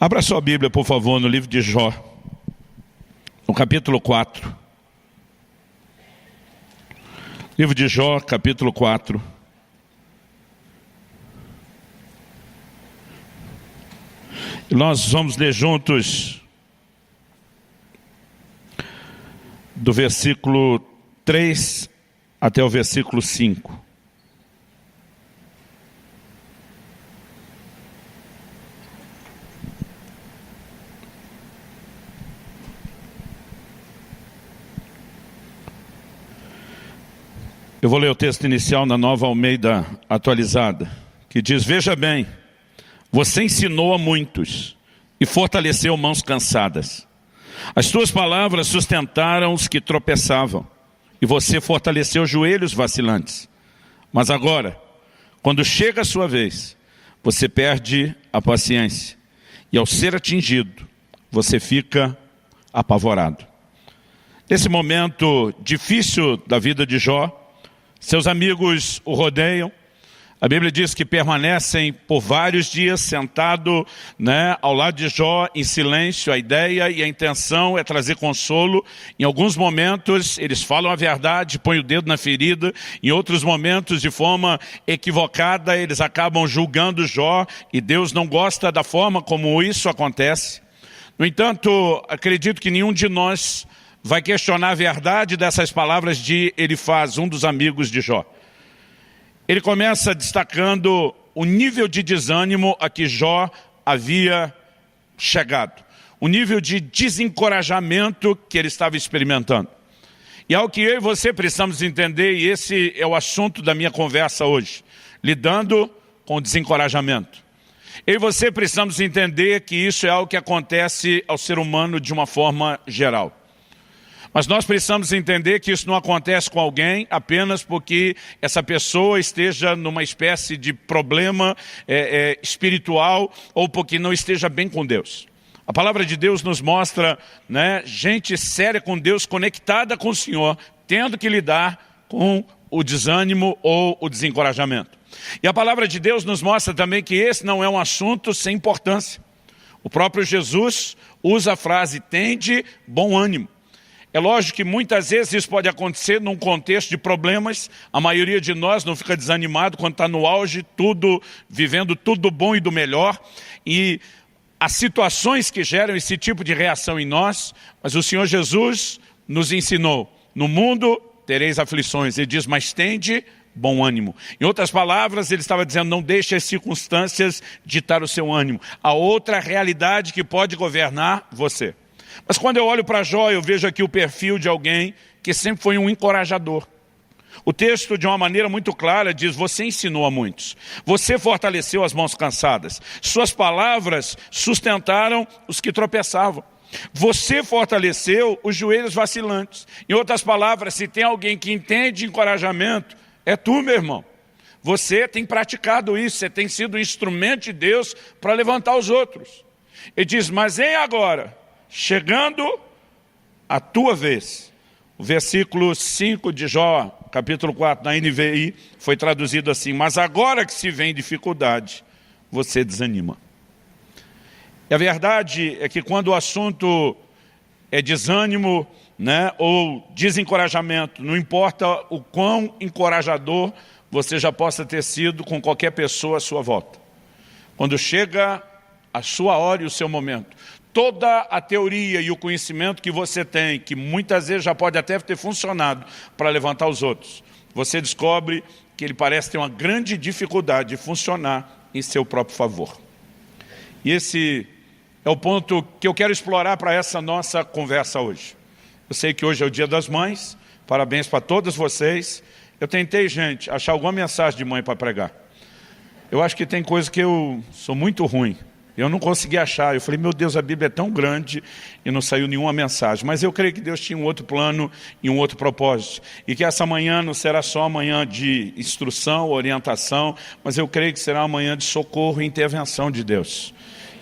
Abra sua Bíblia, por favor, no livro de Jó, no capítulo 4. Livro de Jó, capítulo 4. E nós vamos ler juntos do versículo 3 até o versículo 5. Eu vou ler o texto inicial na Nova Almeida Atualizada, que diz: veja bem, você ensinou a muitos e fortaleceu mãos cansadas. As tuas palavras sustentaram os que tropeçavam, e você fortaleceu joelhos vacilantes. Mas agora, quando chega a sua vez, você perde a paciência, e ao ser atingido, você fica apavorado. Nesse momento difícil da vida de Jó, seus amigos o rodeiam. A Bíblia diz que permanecem por vários dias sentado, ao lado de Jó, em silêncio. A ideia e a intenção é trazer consolo. Em alguns momentos eles falam a verdade, põem o dedo na ferida. Em outros momentos, de forma equivocada, eles acabam julgando Jó, e Deus não gosta da forma como isso acontece. No entanto, acredito que nenhum de nós vai questionar a verdade dessas palavras de Elifaz, um dos amigos de Jó. Ele começa destacando o nível de desânimo a que Jó havia chegado, o nível de desencorajamento que ele estava experimentando. E é o que eu e você precisamos entender, e esse é o assunto da minha conversa hoje, lidando com o desencorajamento. Eu e você precisamos entender que isso é algo que acontece ao ser humano de uma forma geral. Mas nós precisamos entender que isso não acontece com alguém apenas porque essa pessoa esteja numa espécie de problema espiritual, ou porque não esteja bem com Deus. A palavra de Deus nos mostra, gente séria com Deus, conectada com o Senhor, tendo que lidar com o desânimo ou o desencorajamento. E a palavra de Deus nos mostra também que esse não é um assunto sem importância. O próprio Jesus usa a frase: tende bom ânimo. É lógico que muitas vezes isso pode acontecer num contexto de problemas. A maioria de nós não fica desanimado quando está no auge, vivendo tudo do bom e do melhor. E as situações que geram esse tipo de reação em nós, mas o Senhor Jesus nos ensinou: no mundo tereis aflições. Ele diz: mas tende bom ânimo. Em outras palavras, ele estava dizendo: não deixe as circunstâncias ditar o seu ânimo. Há outra realidade que pode governar você. Mas quando eu olho para Jó, eu vejo aqui o perfil de alguém que sempre foi um encorajador. O texto, de uma maneira muito clara, diz: você ensinou a muitos, você fortaleceu as mãos cansadas, suas palavras sustentaram os que tropeçavam, você fortaleceu os joelhos vacilantes. Em outras palavras, se tem alguém que entende encorajamento, é tu, meu irmão. Você tem praticado isso, você tem sido um instrumento de Deus para levantar os outros. Ele diz: mas em agora, chegando a tua vez. O versículo 5 de Jó, capítulo 4, na NVI, foi traduzido assim: mas agora que se vem dificuldade, você desanima. E a verdade é que quando o assunto é desânimo, ou desencorajamento, não importa o quão encorajador você já possa ter sido com qualquer pessoa à sua volta. Quando chega a sua hora e o seu momento, toda a teoria e o conhecimento que você tem, que muitas vezes já pode até ter funcionado para levantar os outros, você descobre que ele parece ter uma grande dificuldade de funcionar em seu próprio favor. E esse é o ponto que eu quero explorar para essa nossa conversa hoje. Eu sei que hoje é o Dia das Mães, parabéns para todas vocês. Eu tentei, gente, achar alguma mensagem de mãe para pregar. Eu acho que tem coisa que eu sou muito ruim. Eu não consegui achar. Eu falei: meu Deus, a Bíblia é tão grande, e não saiu nenhuma mensagem. Mas eu creio que Deus tinha um outro plano e um outro propósito. E que essa manhã não será só amanhã de instrução, orientação, mas eu creio que será uma manhã de socorro e intervenção de Deus.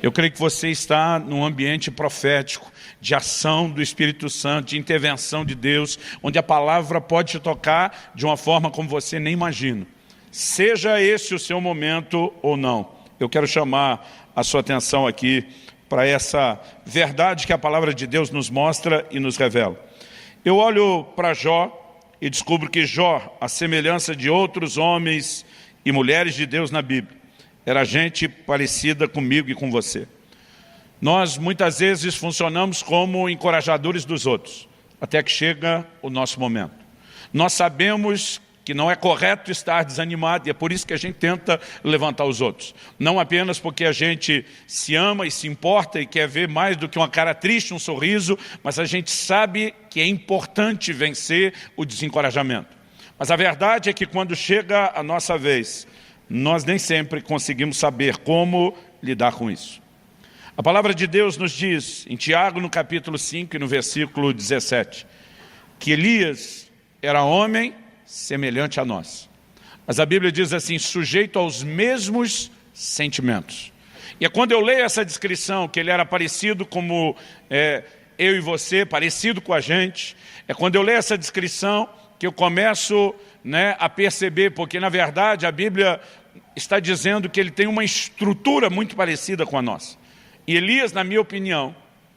Eu creio que você está num ambiente profético, de ação do Espírito Santo, de intervenção de Deus, onde a palavra pode te tocar de uma forma como você nem imagina. Seja esse o seu momento ou não. Eu quero chamar a sua atenção aqui para essa verdade que a palavra de Deus nos mostra e nos revela. Eu olho para Jó e descubro que Jó, à semelhança de outros homens e mulheres de Deus na Bíblia, era gente parecida comigo e com você. Nós muitas vezes funcionamos como encorajadores dos outros, até que chega o nosso momento. Nós sabemos que não é correto estar desanimado e é por isso que a gente tenta levantar os outros. Não apenas porque a gente se ama e se importa e quer ver mais do que uma cara triste, um sorriso, mas a gente sabe que é importante vencer o desencorajamento. Mas a verdade é que quando chega a nossa vez, nós nem sempre conseguimos saber como lidar com isso. A palavra de Deus nos diz, em Tiago, no capítulo 5 e no versículo 17, que Elias era homem semelhante a nós. Mas a Bíblia diz assim, sujeito aos mesmos sentimentos. E é quando eu leio essa descrição, que ele era parecido como eu e você, parecido com a gente, é quando eu leio essa descrição que eu começo a perceber, porque na verdade a Bíblia está dizendo que ele tem uma estrutura muito parecida com a nossa. E Elias, na minha opinião,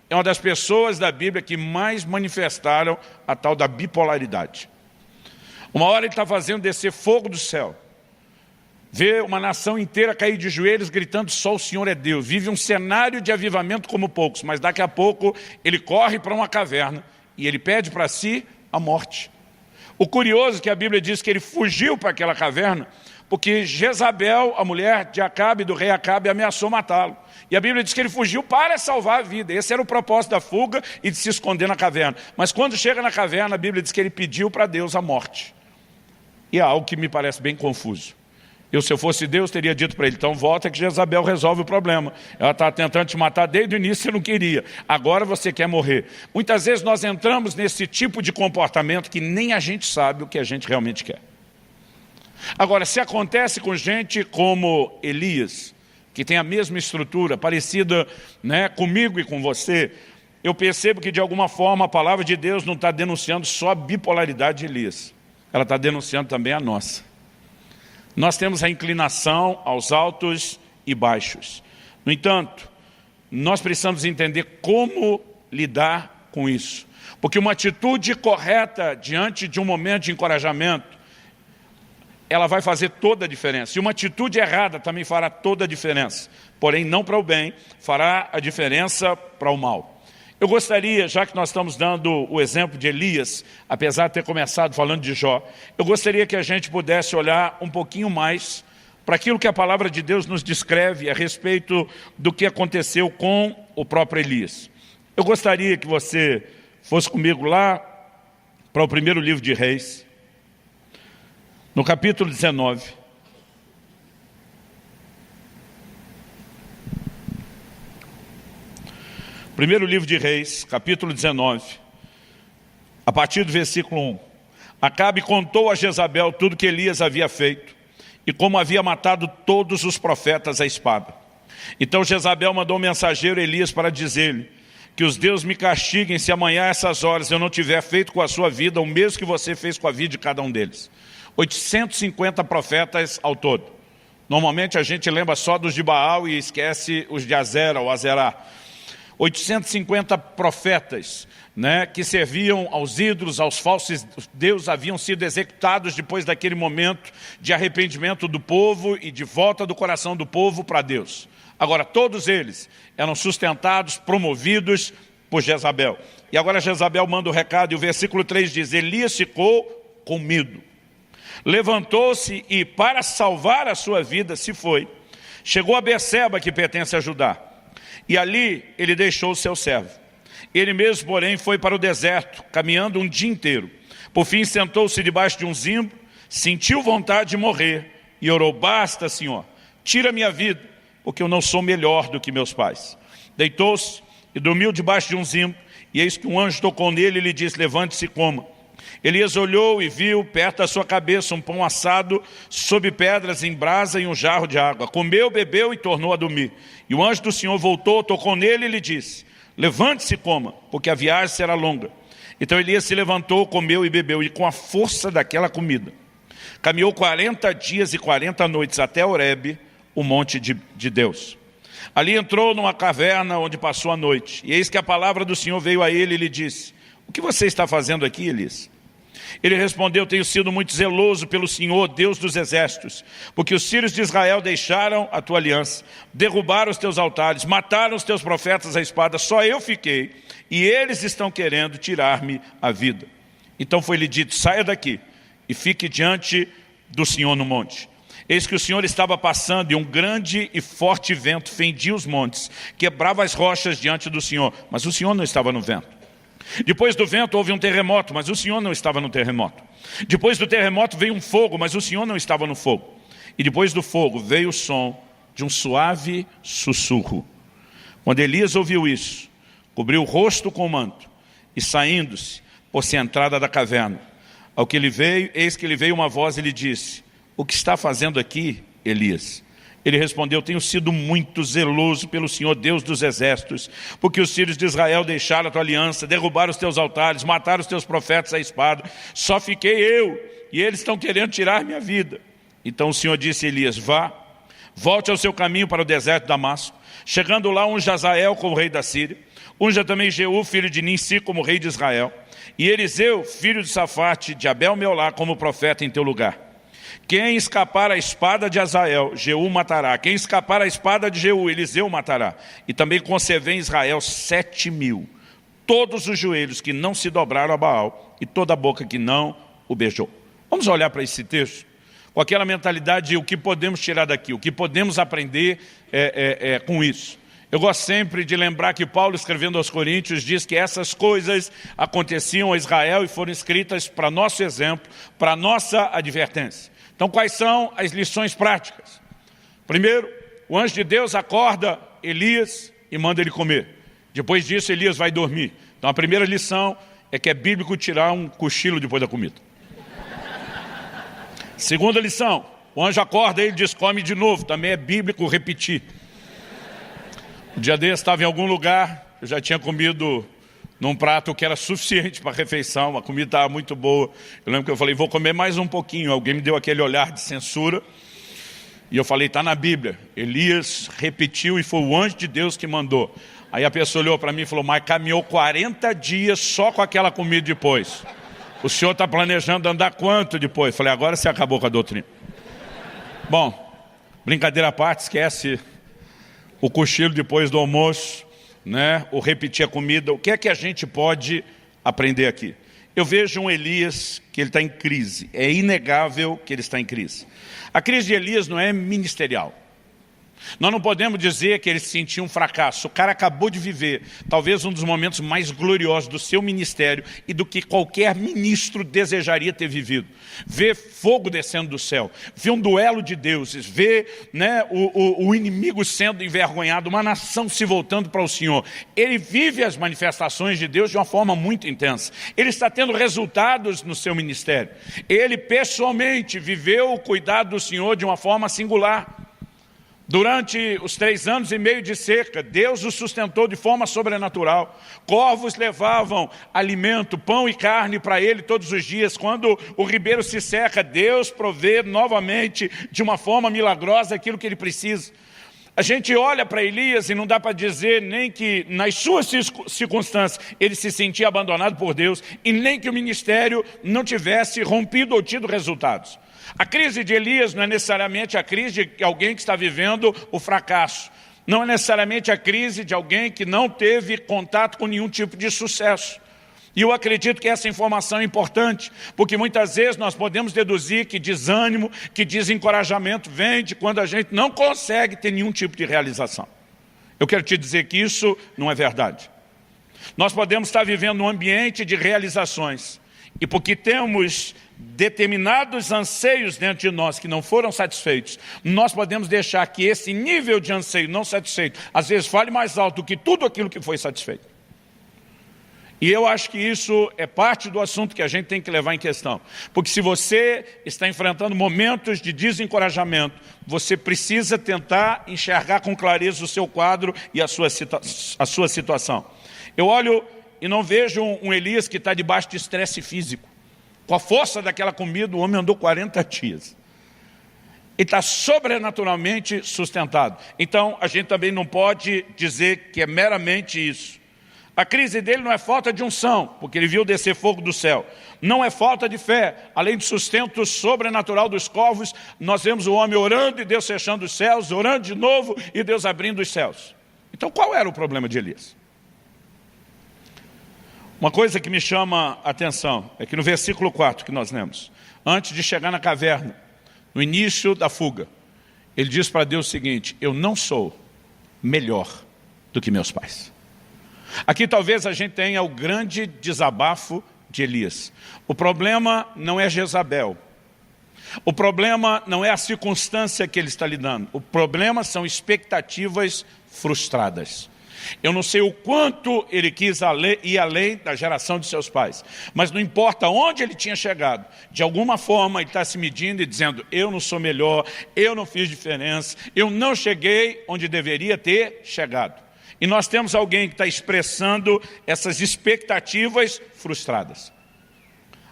é uma das pessoas da Bíblia que mais manifestaram a tal da bipolaridade. Uma hora ele está fazendo descer fogo do céu, vê uma nação inteira cair de joelhos gritando só o Senhor é Deus, vive um cenário de avivamento como poucos, mas daqui a pouco ele corre para uma caverna e ele pede para si a morte. O curioso é que a Bíblia diz que ele fugiu para aquela caverna porque Jezabel, a mulher de Acabe, do rei Acabe, ameaçou matá-lo. E a Bíblia diz que ele fugiu para salvar a vida. Esse era o propósito da fuga e de se esconder na caverna. Mas quando chega na caverna, a Bíblia diz que ele pediu para Deus a morte. E é algo que me parece bem confuso. Se eu fosse Deus, teria dito para ele, então volta que Jezabel resolve o problema. Ela está tentando te matar desde o início, você não queria. Agora você quer morrer. Muitas vezes nós entramos nesse tipo de comportamento que nem a gente sabe o que a gente realmente quer. Agora, se acontece com gente como Elias, que tem a mesma estrutura, parecida comigo e com você, eu percebo que de alguma forma a palavra de Deus não está denunciando só a bipolaridade de Elias. Ela está denunciando também a nossa. Nós temos a inclinação aos altos e baixos. No entanto, nós precisamos entender como lidar com isso. Porque uma atitude correta diante de um momento de encorajamento, ela vai fazer toda a diferença. E uma atitude errada também fará toda a diferença. Porém, não para o bem, fará a diferença para o mal. Eu gostaria, já que nós estamos dando o exemplo de Elias, apesar de ter começado falando de Jó, eu gostaria que a gente pudesse olhar um pouquinho mais para aquilo que a palavra de Deus nos descreve a respeito do que aconteceu com o próprio Elias. Eu gostaria que você fosse comigo lá para o primeiro livro de Reis, no capítulo 19. Primeiro livro de Reis, capítulo 19, a partir do versículo 1. Acabe contou a Jezabel tudo que Elias havia feito e como havia matado todos os profetas à espada. Então Jezabel mandou um mensageiro a Elias para dizer-lhe que os deuses me castiguem se amanhã a essas horas eu não tiver feito com a sua vida o mesmo que você fez com a vida de cada um deles. 850 profetas ao todo. Normalmente a gente lembra só dos de Baal e esquece os de Azera ou Azerá. 850 profetas, que serviam aos ídolos, aos falsos deuses, haviam sido executados depois daquele momento de arrependimento do povo e de volta do coração do povo para Deus. Agora, todos eles eram sustentados, promovidos por Jezabel. E agora Jezabel manda o recado e o versículo 3 diz, Elias ficou com medo. Levantou-se e, para salvar a sua vida, se foi. Chegou a Berseba, que pertence a Judá. E ali ele deixou o seu servo. Ele mesmo, porém, foi para o deserto, caminhando um dia inteiro. Por fim, sentou-se debaixo de um zimbro, sentiu vontade de morrer e orou, basta, Senhor, tira minha vida, porque eu não sou melhor do que meus pais. Deitou-se e dormiu debaixo de um zimbro, e eis que um anjo tocou nele e lhe disse, levante-se e coma. Elias olhou e viu perto da sua cabeça um pão assado sob pedras em brasa e um jarro de água. Comeu, bebeu e tornou a dormir. E o anjo do Senhor voltou, tocou nele e lhe disse, levante-se e coma, porque a viagem será longa. Então Elias se levantou, comeu e bebeu, e com a força daquela comida, caminhou 40 dias e 40 noites até Horebe, o monte de Deus. Ali entrou numa caverna onde passou a noite. E eis que a palavra do Senhor veio a ele e lhe disse: o que você está fazendo aqui, Elias? Ele respondeu: tenho sido muito zeloso pelo Senhor, Deus dos exércitos, porque os filhos de Israel deixaram a tua aliança, derrubaram os teus altares, mataram os teus profetas à espada, só eu fiquei, e eles estão querendo tirar-me a vida. Então foi-lhe dito: saia daqui e fique diante do Senhor no monte. Eis que o Senhor estava passando e um grande e forte vento fendia os montes, quebrava as rochas diante do Senhor, mas o Senhor não estava no vento. Depois do vento houve um terremoto, mas o Senhor não estava no terremoto. Depois do terremoto veio um fogo, mas o Senhor não estava no fogo. E depois do fogo veio o som de um suave sussurro. Quando Elias ouviu isso, cobriu o rosto com o manto e, saindo-se, pôs-se à entrada da caverna. Ao que ele veio, eis que lhe veio uma voz e lhe disse: o que está fazendo aqui, Elias? Ele respondeu: tenho sido muito zeloso pelo Senhor, Deus dos exércitos, porque os filhos de Israel deixaram a tua aliança, derrubaram os teus altares, mataram os teus profetas à espada. Só fiquei eu, e eles estão querendo tirar minha vida. Então o Senhor disse a Elias: vá, volte ao seu caminho para o deserto de Damasco. Chegando lá, unja Hazael como rei da Síria, unja também Jeú, filho de Ninsi, como rei de Israel, e Eliseu, filho de Safate, de Abel-Meolá, como profeta em teu lugar. Quem escapar à espada de Hazael, Jeú matará. Quem escapar à espada de Jeú, Eliseu matará. E também concevei em Israel 7.000, todos os joelhos que não se dobraram a Baal e toda a boca que não o beijou. Vamos olhar para esse texto com aquela mentalidade de o que podemos tirar daqui, o que podemos aprender com isso. Eu gosto sempre de lembrar que Paulo, escrevendo aos Coríntios, diz que essas coisas aconteciam a Israel e foram escritas para nosso exemplo, para nossa advertência. Então, quais são as lições práticas? Primeiro, o anjo de Deus acorda Elias e manda ele comer. Depois disso, Elias vai dormir. Então, a primeira lição é que é bíblico tirar um cochilo depois da comida. Segunda lição, o anjo acorda e ele diz: come de novo. Também é bíblico repetir. Um dia desse, estava em algum lugar, eu já tinha comido num prato que era suficiente para a refeição, a comida estava muito boa. Eu lembro que eu falei: vou comer mais um pouquinho. Alguém me deu aquele olhar de censura. E eu falei: está na Bíblia. Elias repetiu e foi o anjo de Deus que mandou. Aí a pessoa olhou para mim e falou: mas caminhou 40 dias só com aquela comida depois. O senhor está planejando andar quanto depois? Eu falei: agora você acabou com a doutrina. Bom, brincadeira à parte, esquece o cochilo depois do almoço, né? O repetir a comida. O que é que a gente pode aprender aqui? Eu vejo um Elias que ele está em crise. É inegável que ele está em crise. A crise de Elias não é ministerial. Nós não podemos dizer que ele se sentia um fracasso. O cara acabou de viver talvez um dos momentos mais gloriosos do seu ministério e do que qualquer ministro desejaria ter vivido. Ver fogo descendo do céu, ver um duelo de deuses, ver, né, o inimigo sendo envergonhado, uma nação se voltando para o Senhor. Ele vive as manifestações de Deus de uma forma muito intensa. Ele está tendo resultados no seu ministério. Ele pessoalmente viveu o cuidado do Senhor de uma forma singular. Durante os 3 anos e meio de seca, Deus o sustentou de forma sobrenatural. Corvos levavam alimento, pão e carne para ele todos os dias. Quando o ribeiro se seca, Deus provê novamente de uma forma milagrosa aquilo que ele precisa. A gente olha para Elias e não dá para dizer nem que nas suas circunstâncias ele se sentia abandonado por Deus e nem que o ministério não tivesse rompido ou tido resultados. A crise de Elias não é necessariamente a crise de alguém que está vivendo o fracasso. Não é necessariamente a crise de alguém que não teve contato com nenhum tipo de sucesso. E eu acredito que essa informação é importante, porque muitas vezes nós podemos deduzir que desânimo, que desencorajamento vem de quando a gente não consegue ter nenhum tipo de realização. Eu quero te dizer que isso não é verdade. Nós podemos estar vivendo um ambiente de realizações, e porque temos determinados anseios dentro de nós que não foram satisfeitos, nós podemos deixar que esse nível de anseio não satisfeito, às vezes fale mais alto do que tudo aquilo que foi satisfeito. E eu acho que isso é parte do assunto que a gente tem que levar em questão. Porque se você está enfrentando momentos de desencorajamento, você precisa tentar enxergar com clareza o seu quadro e a sua situação. Eu olho e não vejo um Elias que está debaixo de estresse físico. Com a força daquela comida, o homem andou 40 dias. Ele está sobrenaturalmente sustentado. Então, a gente também não pode dizer que é meramente isso. A crise dele não é falta de unção, porque ele viu descer fogo do céu. Não é falta de fé. Além do sustento sobrenatural dos corvos, nós vemos o homem orando e Deus fechando os céus, orando de novo e Deus abrindo os céus. Então, qual era o problema de Elias? Uma coisa que me chama a atenção é que no versículo 4 que nós lemos, antes de chegar na caverna, no início da fuga, ele diz para Deus o seguinte: eu não sou melhor do que meus pais. Aqui talvez a gente tenha o grande desabafo de Elias. O problema não é Jezabel. O problema não é a circunstância que ele está lidando. O problema são expectativas frustradas. Eu não sei o quanto ele quis ir além da geração de seus pais, mas não importa onde ele tinha chegado, de alguma forma ele está se medindo e dizendo: eu não sou melhor, eu não fiz diferença, eu não cheguei onde deveria ter chegado. E nós temos alguém que está expressando essas expectativas frustradas.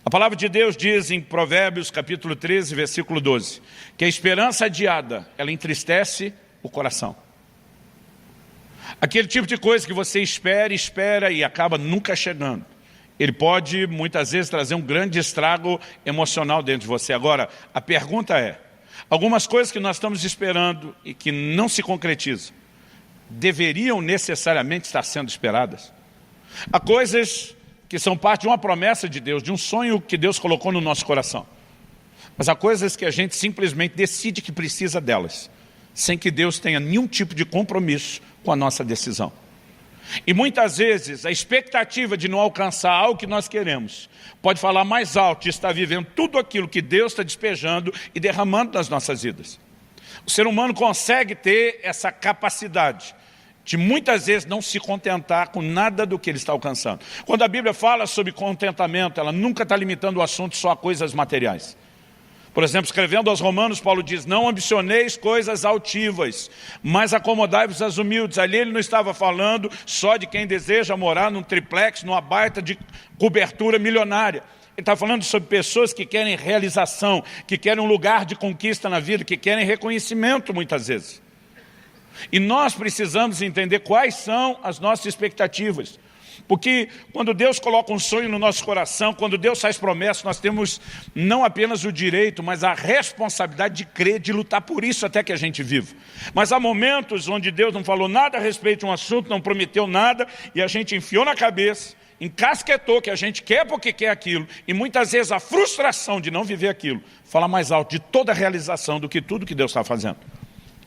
A palavra de Deus diz em Provérbios capítulo 13, versículo 12, que a esperança adiada, ela entristece o coração. Aquele tipo de coisa que você espera e acaba nunca chegando. Ele pode, muitas vezes, trazer um grande estrago emocional dentro de você. Agora, a pergunta é, algumas coisas que nós estamos esperando e que não se concretizam, deveriam necessariamente estar sendo esperadas? Há coisas que são parte de uma promessa de Deus, de um sonho que Deus colocou no nosso coração. Mas há coisas que a gente simplesmente decide que precisa delas, sem que Deus tenha nenhum tipo de compromisso com a nossa decisão. E muitas vezes a expectativa de não alcançar algo que nós queremos pode falar mais alto de estar vivendo tudo aquilo que Deus está despejando e derramando nas nossas vidas. O ser humano consegue ter essa capacidade de muitas vezes não se contentar com nada do que ele está alcançando. Quando a Bíblia fala sobre contentamento, ela nunca está limitando o assunto só a coisas materiais. Por exemplo, escrevendo aos Romanos, Paulo diz: não ambicioneis coisas altivas, mas acomodai-vos às humildes. Ali ele não estava falando só de quem deseja morar num triplex, numa baita de cobertura milionária. Ele está falando sobre pessoas que querem realização, que querem um lugar de conquista na vida, que querem reconhecimento muitas vezes. E nós precisamos entender quais são as nossas expectativas. Porque quando Deus coloca um sonho no nosso coração, quando Deus faz promessas, nós temos não apenas o direito, mas a responsabilidade de crer, de lutar por isso até que a gente viva. Mas há momentos onde Deus não falou nada a respeito de um assunto, não prometeu nada, e a gente enfiou na cabeça, encasquetou que a gente quer porque quer aquilo, e muitas vezes a frustração de não viver aquilo fala mais alto de toda a realização do que tudo que Deus está fazendo.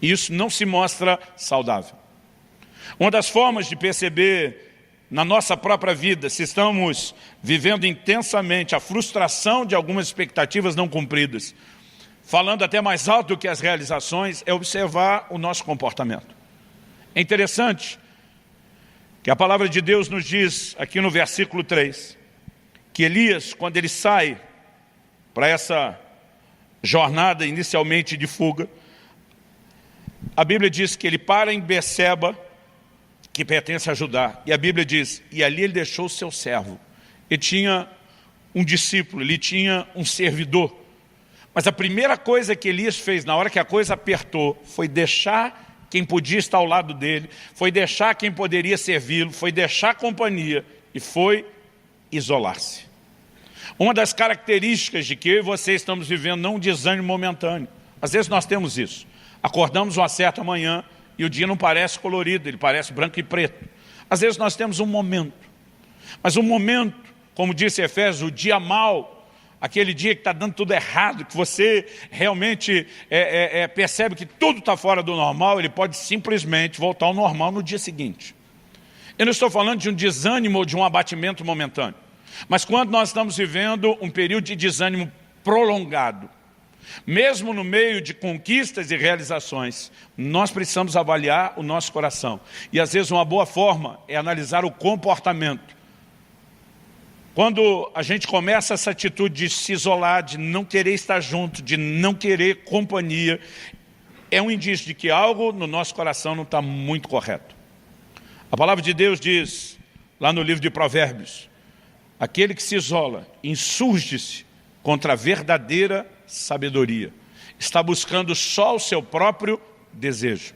E isso não se mostra saudável. Uma das formas de perceber na nossa própria vida se estamos vivendo intensamente a frustração de algumas expectativas não cumpridas, falando até mais alto do que as realizações, é observar o nosso comportamento. É interessante que a palavra de Deus nos diz aqui no versículo 3, que Elias, quando ele sai para essa jornada inicialmente de fuga, a Bíblia diz que ele para em Beceba, que pertence a Judá, e a Bíblia diz, e ali ele deixou o seu servo. Ele tinha um discípulo, ele tinha um servidor. Mas a primeira coisa que Elias fez, na hora que a coisa apertou, foi deixar quem podia estar ao lado dele, foi deixar quem poderia servi-lo, foi deixar a companhia e foi isolar-se. Uma das características de que eu e você estamos vivendo não um desânimo momentâneo. Às vezes nós temos isso. Acordamos uma certa manhã e o dia não parece colorido, ele parece branco e preto. Às vezes nós temos um momento. Mas um momento, como disse Efésios, o dia mau, aquele dia que está dando tudo errado, que você realmente percebe que tudo está fora do normal, ele pode simplesmente voltar ao normal no dia seguinte. Eu não estou falando de um desânimo ou de um abatimento momentâneo. Mas quando nós estamos vivendo um período de desânimo prolongado, mesmo no meio de conquistas e realizações, nós precisamos avaliar o nosso coração. E às vezes uma boa forma é analisar o comportamento. Quando a gente começa essa atitude de se isolar, de não querer estar junto, de não querer companhia, é um indício de que algo no nosso coração não está muito correto. A palavra de Deus diz, lá no livro de Provérbios, aquele que se isola, insurge-se contra a verdadeira sabedoria. está buscando só o seu próprio desejo.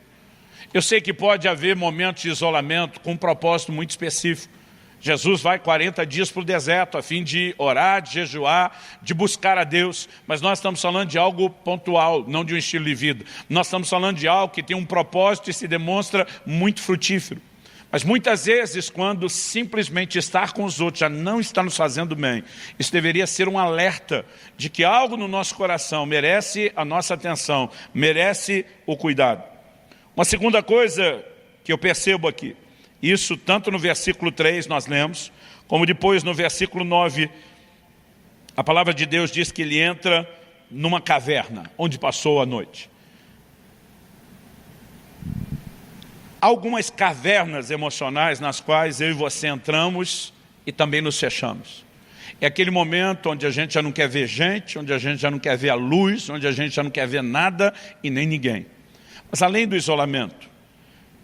Eu sei que pode haver momentos de isolamento com um propósito muito específico. Jesus vai 40 dias para o deserto a fim de orar, de jejuar, de buscar a Deus. Mas nós estamos falando de algo pontual, não de um estilo de vida. Nós estamos falando de algo que tem um propósito e se demonstra muito frutífero. Mas muitas vezes, quando simplesmente estar com os outros já não está nos fazendo bem, isso deveria ser um alerta de que algo no nosso coração merece a nossa atenção, merece o cuidado. Uma segunda coisa que eu percebo aqui, isso tanto no versículo 3 nós lemos, como depois no versículo 9, a palavra de Deus diz que ele entra numa caverna, onde passou a noite. Há algumas cavernas emocionais nas quais eu e você entramos e também nos fechamos. É aquele momento onde a gente já não quer ver gente, onde a gente já não quer ver a luz, onde a gente já não quer ver nada e nem ninguém. Mas além do isolamento,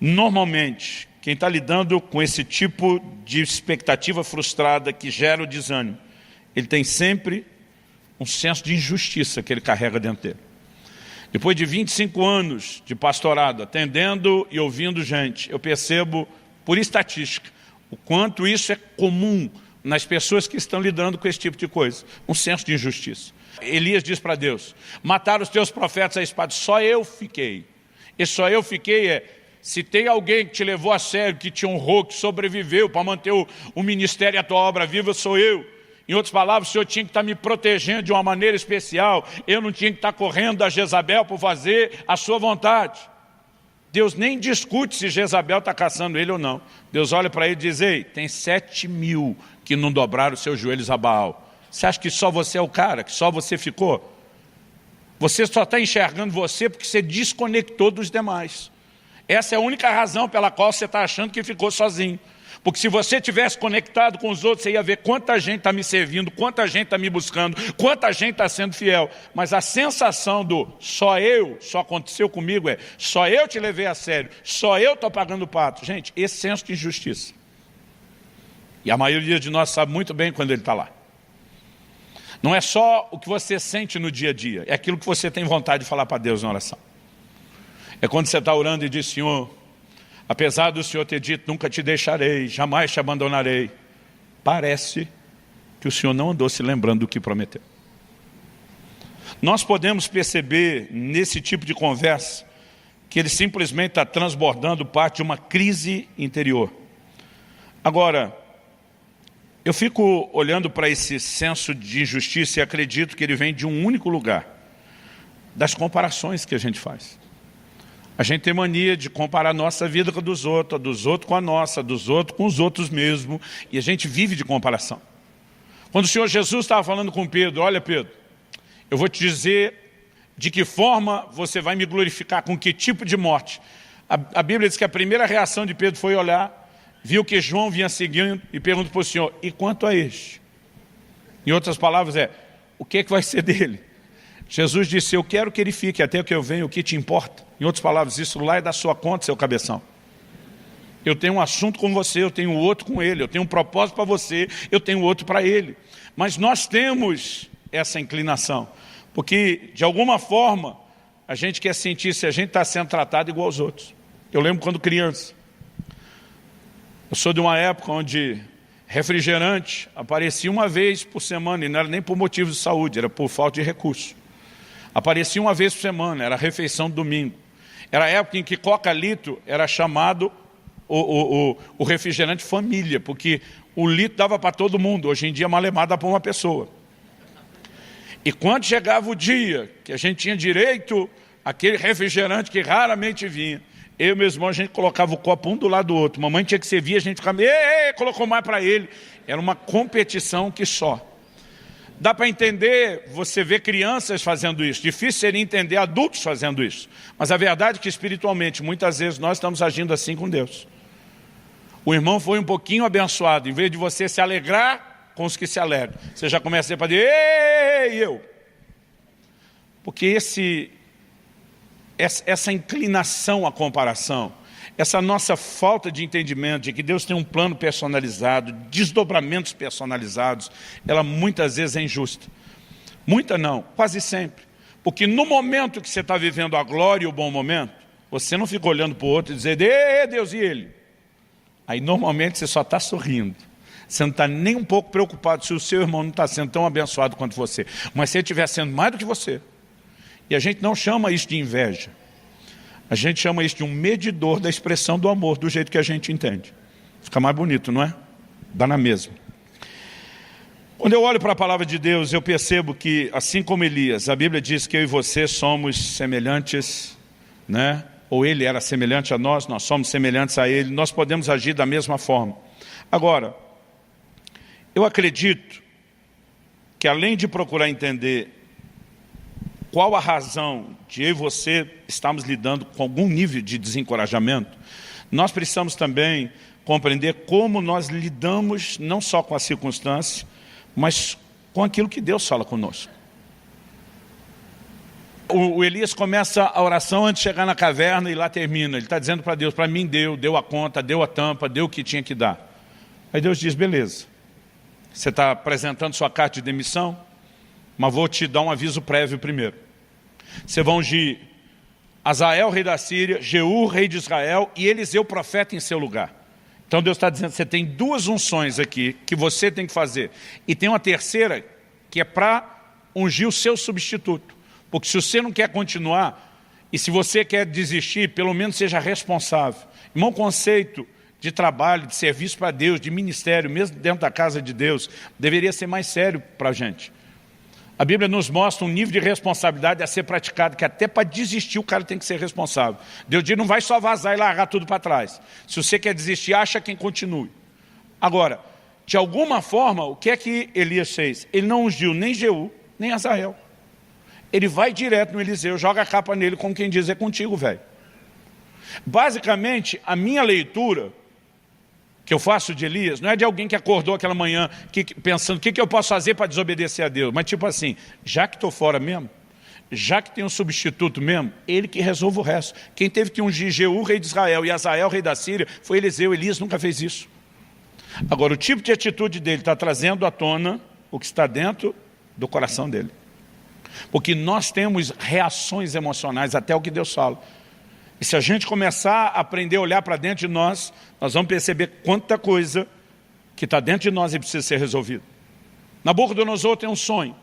normalmente, quem está lidando com esse tipo de expectativa frustrada que gera o desânimo, ele tem sempre um senso de injustiça que ele carrega dentro dele. Depois de 25 anos de pastorado, atendendo e ouvindo gente, eu percebo, por estatística, o quanto isso é comum nas pessoas que estão lidando com esse tipo de coisa. Um senso de injustiça. Elias diz para Deus, mataram os teus profetas à espada, só eu fiquei. E só eu fiquei se tem alguém que te levou a sério, que te honrou, que sobreviveu para manter o ministério e a tua obra viva, sou eu. Em outras palavras, o Senhor tinha que estar me protegendo de uma maneira especial. Eu não tinha que estar correndo da Jezabel por fazer a sua vontade. Deus nem discute se Jezabel está caçando ele ou não. Deus olha para ele e diz, ei, tem 7.000 que não dobraram os seus joelhos a Baal. Você acha que só você é o cara, que só você ficou? Você só está enxergando você porque você desconectou dos demais. Essa é a única razão pela qual você está achando que ficou sozinho. Porque se você tivesse conectado com os outros, você ia ver quanta gente está me servindo, quanta gente está me buscando, quanta gente está sendo fiel. Mas a sensação do só aconteceu comigo só eu te levei a sério, só eu estou pagando o pato. Gente, esse senso de injustiça. E a maioria de nós sabe muito bem quando ele está lá. Não é só o que você sente no dia a dia, é aquilo que você tem vontade de falar para Deus na oração. É quando você está orando e diz, Senhor, apesar do Senhor ter dito, nunca te deixarei, jamais te abandonarei, parece que o Senhor não andou se lembrando do que prometeu. Nós podemos perceber nesse tipo de conversa que ele simplesmente está transbordando parte de uma crise interior. Agora, eu fico olhando para esse senso de injustiça e acredito que ele vem de um único lugar, das comparações que a gente faz. A gente tem mania de comparar a nossa vida com a dos outros com a nossa, dos outros com os outros mesmo, e a gente vive de comparação. Quando o Senhor Jesus estava falando com Pedro, olha Pedro, eu vou te dizer de que forma você vai me glorificar, com que tipo de morte. A Bíblia diz que a primeira reação de Pedro foi olhar, viu que João vinha seguindo e perguntou para o Senhor, e quanto a este? Em outras palavras o que vai ser dele? Jesus disse, eu quero que ele fique até que eu venha, o que te importa? Em outras palavras, isso lá é da sua conta, seu cabeção. Eu tenho um assunto com você, eu tenho outro com ele, eu tenho um propósito para você, eu tenho outro para ele. Mas nós temos essa inclinação, porque de alguma forma a gente quer sentir se a gente está sendo tratado igual aos outros. Eu lembro quando criança, eu sou de uma época onde refrigerante aparecia uma vez por semana, e não era nem por motivos de saúde, era por falta de recurso. Aparecia uma vez por semana, era a refeição do domingo. Era a época em que Coca-Litro era chamado o refrigerante família, porque o litro dava para todo mundo, hoje em dia malemar dá para uma pessoa. E quando chegava o dia que a gente tinha direito àquele refrigerante que raramente vinha, eu e meu irmão, a gente colocava o copo um do lado do outro. Mamãe tinha que servir, a gente ficava, colocou mais para ele. Era uma competição que só. Dá para entender, você vê crianças fazendo isso. Difícil seria entender adultos fazendo isso. Mas a verdade é que espiritualmente, muitas vezes, nós estamos agindo assim com Deus. O irmão foi um pouquinho abençoado. Em vez de você se alegrar com os que se alegram, você já começa a dizer, eu. Porque essa inclinação à comparação, essa nossa falta de entendimento de que Deus tem um plano personalizado, desdobramentos personalizados, ela muitas vezes é injusta. Muita não, quase sempre. Porque no momento que você está vivendo a glória e o bom momento, você não fica olhando para o outro e dizendo, Ê, Deus, e ele? Aí normalmente você só está sorrindo. Você não está nem um pouco preocupado se o seu irmão não está sendo tão abençoado quanto você. Mas se ele estiver sendo mais do que você. E a gente não chama isso de inveja. A gente chama isso de um medidor da expressão do amor, do jeito que a gente entende. Fica mais bonito, não é? Dá na mesma. Quando eu olho para a palavra de Deus, eu percebo que, assim como Elias, a Bíblia diz que eu e você somos semelhantes, né? Ou ele era semelhante a nós somos semelhantes a ele, nós podemos agir da mesma forma. Agora, eu acredito que além de procurar entender qual a razão de eu e você estarmos lidando com algum nível de desencorajamento, nós precisamos também compreender como nós lidamos não só com a circunstância, mas com aquilo que Deus fala conosco. O Elias começa a oração antes de chegar na caverna e lá termina. Ele está dizendo para Deus, para mim deu a conta, deu a tampa, deu o que tinha que dar. Aí Deus diz, beleza, você está apresentando sua carta de demissão, mas vou te dar um aviso prévio primeiro. Você vai ungir Azael, rei da Síria, Jeú, rei de Israel, e Eliseu, profeta, em seu lugar. Então Deus está dizendo, você tem duas unções aqui que você tem que fazer. E tem uma terceira que é para ungir o seu substituto. Porque se você não quer continuar, e se você quer desistir, pelo menos seja responsável. Irmão, conceito de trabalho, de serviço para Deus, de ministério, mesmo dentro da casa de Deus, deveria ser mais sério para a gente. A Bíblia nos mostra um nível de responsabilidade a ser praticado, que até para desistir o cara tem que ser responsável. Deus diz, não vai só vazar e largar tudo para trás. Se você quer desistir, acha quem continue. Agora, de alguma forma, o que é que Elias fez? Ele não ungiu nem Jeú, nem Azael. Ele vai direto no Eliseu, joga a capa nele, como quem diz, é contigo, velho. Basicamente, a minha leitura que eu faço de Elias, não é de alguém que acordou aquela manhã pensando, o que eu posso fazer para desobedecer a Deus? Mas tipo assim, já que estou fora mesmo, já que tem um substituto mesmo, ele que resolve o resto. Quem teve que ungir Jeú, rei de Israel, e Azael, rei da Síria, foi Eliseu. Elias nunca fez isso. Agora, o tipo de atitude dele está trazendo à tona o que está dentro do coração dele. Porque nós temos reações emocionais até o que Deus fala. E se a gente começar a aprender a olhar para dentro de nós, nós vamos perceber quanta coisa que está dentro de nós e precisa ser resolvida. Nabucodonosor tem um sonho.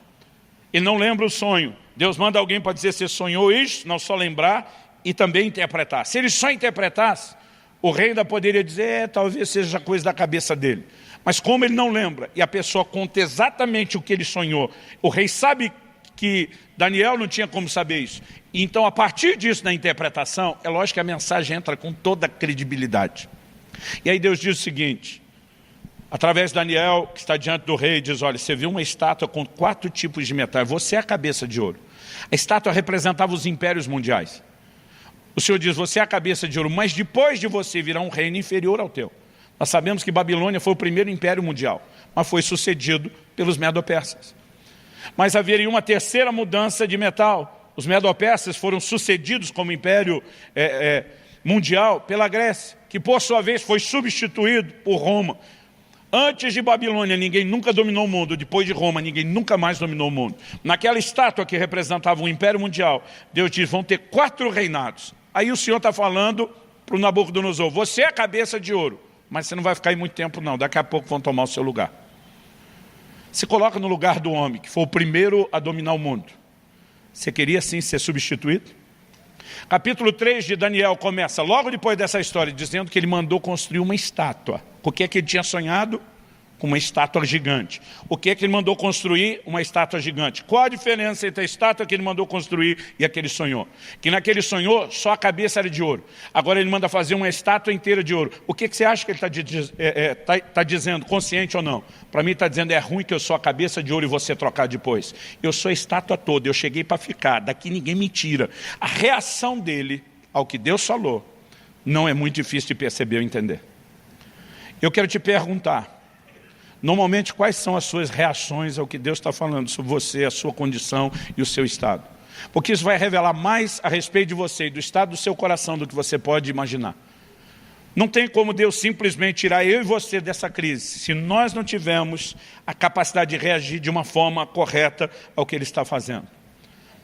Ele não lembra o sonho. Deus manda alguém para dizer se sonhou isso, não só lembrar e também interpretar. Se ele só interpretasse, o rei ainda poderia dizer, talvez seja coisa da cabeça dele. Mas como ele não lembra e a pessoa conta exatamente o que ele sonhou, o rei sabe que Daniel não tinha como saber isso. Então, a partir disso, na interpretação, é lógico que a mensagem entra com toda a credibilidade. E aí Deus diz o seguinte, através de Daniel, que está diante do rei, diz, olha, você viu uma estátua com 4 tipos de metal, você é a cabeça de ouro. A estátua representava os impérios mundiais. O Senhor diz, você é a cabeça de ouro, mas depois de você virá um reino inferior ao teu. Nós sabemos que Babilônia foi o primeiro império mundial, mas foi sucedido pelos medo-persas. Mas haveria uma terceira mudança de metal. Os medo-persas foram sucedidos como império mundial pela Grécia, que por sua vez foi substituído por Roma. Antes de Babilônia, ninguém nunca dominou o mundo. Depois de Roma, ninguém nunca mais dominou o mundo. Naquela estátua que representava o império mundial, Deus diz, vão ter 4 reinados. Aí o Senhor está falando para o Nabucodonosor, você é a cabeça de ouro, mas você não vai ficar aí muito tempo não, daqui a pouco vão tomar o seu lugar. Se coloca no lugar do homem, que foi o primeiro a dominar o mundo. Você queria sim ser substituído? Capítulo 3 de Daniel começa logo depois dessa história, dizendo que ele mandou construir uma estátua. O que é que ele tinha sonhado? Com uma estátua gigante. O que é que ele mandou construir? Uma estátua gigante. Qual a diferença entre a estátua que ele mandou construir e a que ele sonhou? Que naquele sonhou, só a cabeça era de ouro. Agora ele manda fazer uma estátua inteira de ouro. O que você acha que ele está dizendo, consciente ou não? Para mim está dizendo, é ruim que eu sou a cabeça de ouro e você trocar depois. Eu sou a estátua toda, eu cheguei para ficar, daqui ninguém me tira. A reação dele ao que Deus falou não é muito difícil de perceber ou entender. Eu quero te perguntar, normalmente, quais são as suas reações ao que Deus está falando sobre você, a sua condição e o seu estado? Porque isso vai revelar mais a respeito de você e do estado do seu coração do que você pode imaginar. Não tem como Deus simplesmente tirar eu e você dessa crise, se nós não tivermos a capacidade de reagir de uma forma correta ao que Ele está fazendo.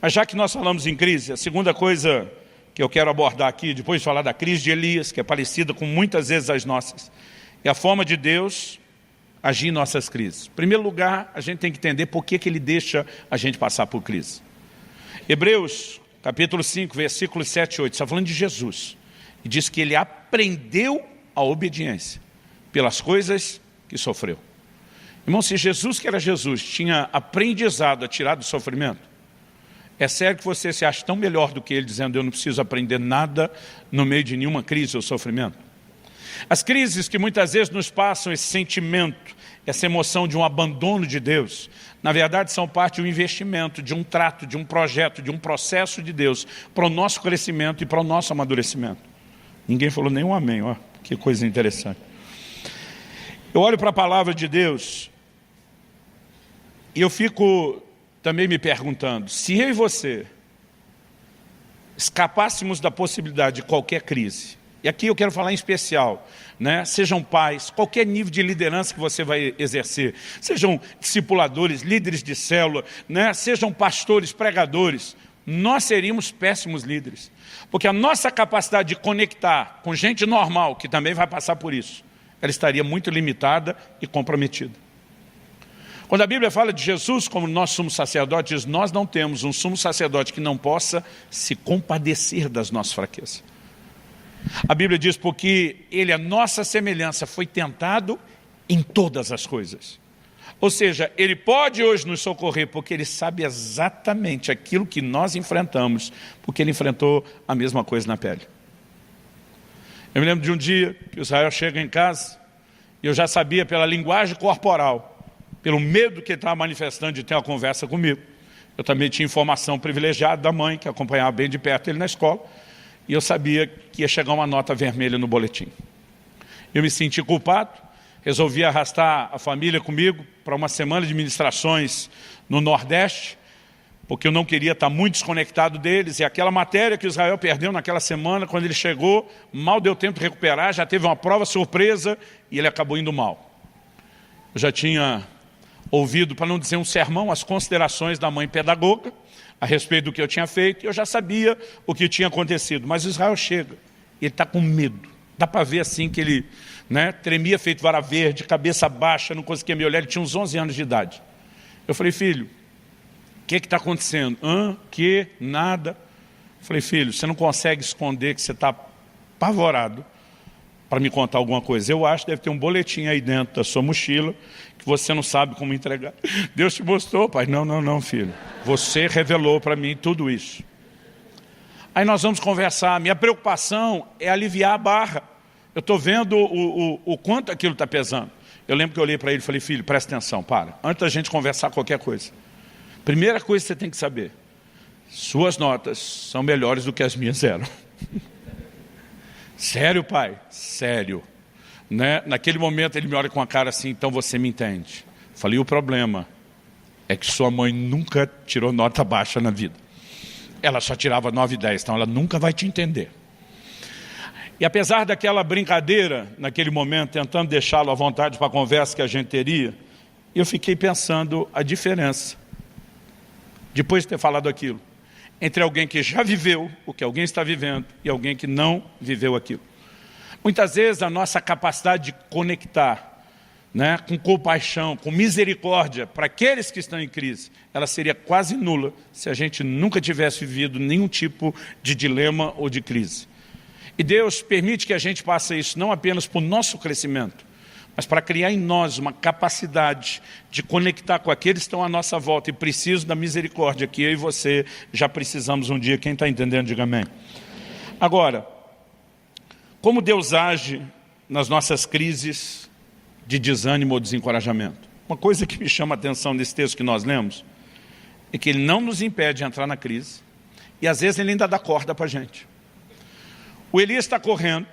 Mas já que nós falamos em crise, a segunda coisa que eu quero abordar aqui, depois de falar da crise de Elias, que é parecida com muitas vezes as nossas, é a forma de Deus agir em nossas crises. Em primeiro lugar, a gente tem que entender por que Ele deixa a gente passar por crise. Hebreus, capítulo 5, versículos 7 e 8, está falando de Jesus. E diz que Ele aprendeu a obediência pelas coisas que sofreu. Irmão, se Jesus, que era Jesus, tinha aprendizado a tirar do sofrimento, é sério que você se acha tão melhor do que Ele, dizendo eu não preciso aprender nada no meio de nenhuma crise ou sofrimento? As crises que muitas vezes nos passam esse sentimento, essa emoção de um abandono de Deus, na verdade são parte de um investimento, de um trato, de um projeto, de um processo de Deus para o nosso crescimento e para o nosso amadurecimento. Ninguém falou nenhum amém, ó, que coisa interessante. Eu olho para a palavra de Deus e eu fico também me perguntando, se eu e você escapássemos da possibilidade de qualquer crise, e aqui eu quero falar em especial, né? Sejam pais, qualquer nível de liderança que você vai exercer, sejam discipuladores, líderes de célula, né? Sejam pastores, pregadores, nós seríamos péssimos líderes, porque a nossa capacidade de conectar com gente normal, que também vai passar por isso, ela estaria muito limitada e comprometida. Quando a Bíblia fala de Jesus como nosso sumo sacerdote, diz, nós não temos um sumo sacerdote que não possa se compadecer das nossas fraquezas. A Bíblia diz, porque Ele, a nossa semelhança, foi tentado em todas as coisas. Ou seja, Ele pode hoje nos socorrer, porque Ele sabe exatamente aquilo que nós enfrentamos, porque Ele enfrentou a mesma coisa na pele. Eu me lembro de um dia que Israel chega em casa, e eu já sabia pela linguagem corporal, pelo medo que ele estava manifestando de ter uma conversa comigo. Eu também tinha informação privilegiada da mãe, que acompanhava bem de perto ele na escola, e eu sabia que ia chegar uma nota vermelha no boletim. Eu me senti culpado, resolvi arrastar a família comigo para uma semana de ministrações no Nordeste, porque eu não queria estar muito desconectado deles, e aquela matéria que Israel perdeu naquela semana, quando ele chegou, mal deu tempo de recuperar, já teve uma prova surpresa, e ele acabou indo mal. Eu já tinha ouvido, para não dizer um sermão, as considerações da mãe pedagoga a respeito do que eu tinha feito, e eu já sabia o que tinha acontecido. Mas Israel chega, e ele está com medo. Dá para ver assim que ele, né, tremia feito vara verde, cabeça baixa, não conseguia me olhar, ele tinha uns 11 anos de idade. Eu falei, filho, o que está acontecendo? Que? Nada. Eu falei, filho, você não consegue esconder que você está apavorado para me contar alguma coisa. Eu acho que deve ter um boletim aí dentro da sua mochila que você não sabe como entregar. Deus te mostrou, pai. Não, filho. Você revelou para mim tudo isso. Aí nós vamos conversar. Minha preocupação é aliviar a barra. Eu estou vendo o quanto aquilo está pesando. Eu lembro que eu olhei para ele e falei, filho, presta atenção, para. Antes da gente conversar qualquer coisa. Primeira coisa que você tem que saber. Suas notas são melhores do que as minhas eram. Sério, pai? Sério. Né? Naquele momento ele me olha com a cara assim, então você me entende. Falei, o problema é que sua mãe nunca tirou nota baixa na vida. Ela só tirava 9 e 10, então ela nunca vai te entender. E apesar daquela brincadeira, naquele momento, tentando deixá-lo à vontade para a conversa que a gente teria, eu fiquei pensando a diferença, depois de ter falado aquilo, entre alguém que já viveu o que alguém está vivendo e alguém que não viveu aquilo. Muitas vezes a nossa capacidade de conectar, né, com compaixão, com misericórdia para aqueles que estão em crise, ela seria quase nula se a gente nunca tivesse vivido nenhum tipo de dilema ou de crise. E Deus permite que a gente passe isso não apenas para o nosso crescimento, mas para criar em nós uma capacidade de conectar com aqueles que estão à nossa volta e precisam da misericórdia que eu e você já precisamos um dia. Quem está entendendo, diga amém. Agora, como Deus age nas nossas crises de desânimo ou desencorajamento? Uma coisa que me chama a atenção nesse texto que nós lemos é que Ele não nos impede de entrar na crise e às vezes Ele ainda dá corda para a gente. O Elias está correndo,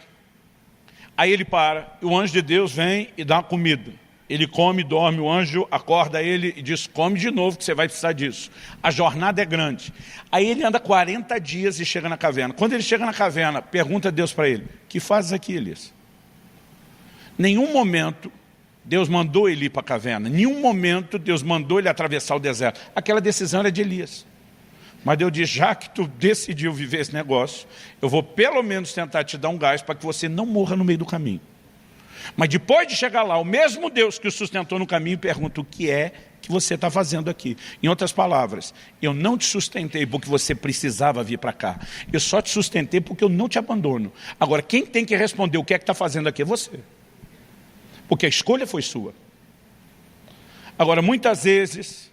aí ele para, e o anjo de Deus vem e dá uma comida. Ele come, dorme, o anjo acorda ele e diz, come de novo que você vai precisar disso. A jornada é grande. Aí ele anda 40 dias e chega na caverna. Quando ele chega na caverna, pergunta a Deus para ele, que fazes aqui, Elias? Nenhum momento Deus mandou ele ir para a caverna. Nenhum momento Deus mandou ele atravessar o deserto. Aquela decisão era de Elias. Mas Deus diz, já que tu decidiu viver esse negócio, eu vou pelo menos tentar te dar um gás para que você não morra no meio do caminho. Mas depois de chegar lá, o mesmo Deus que o sustentou no caminho pergunta, o que é que você está fazendo aqui? Em outras palavras, eu não te sustentei porque você precisava vir para cá. Eu só te sustentei porque eu não te abandono. Agora, quem tem que responder o que é que está fazendo aqui é você. Porque a escolha foi sua. Agora, muitas vezes,